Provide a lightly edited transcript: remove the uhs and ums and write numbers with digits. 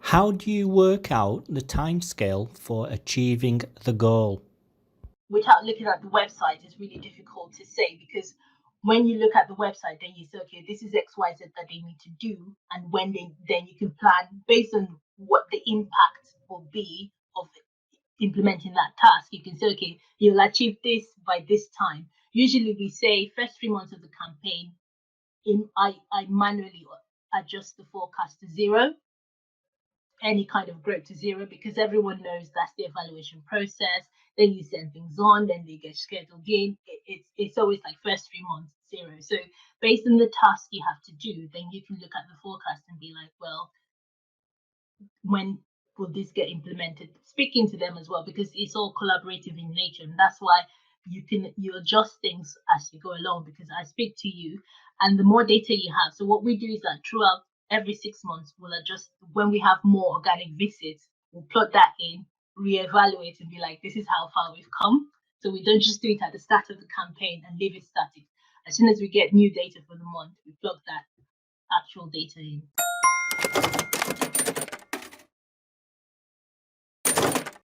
How do you work out the timescale for achieving the goal? Without looking at the website, it's really difficult to say because when you look at the website, then you say, okay, this is XYZ that they need to do, and when they then you can plan based on what the impact will be of implementing that task. You can say, okay, you'll achieve this by this time. Usually, we say first 3 months of the campaign. I manually adjust the forecast to zero, any kind of growth to zero, because everyone knows that's the evaluation process. Then you send things on, then they get scheduled in. It's always like first 3 months zero. So based on the task you have to do, then you can look at the forecast and be like, well, when will this get implemented? Speaking to them as well, because it's all collaborative in nature, and that's why you adjust things as you go along. Because I speak to you, and the more data you have. So what we do is that throughout every 6 months, we'll adjust. When we have more organic visits, we'll plug that in, reevaluate, and be like, this is how far we've come. So we don't just do it at the start of the campaign and leave it static. As soon as we get new data for the month, we plug that actual data in.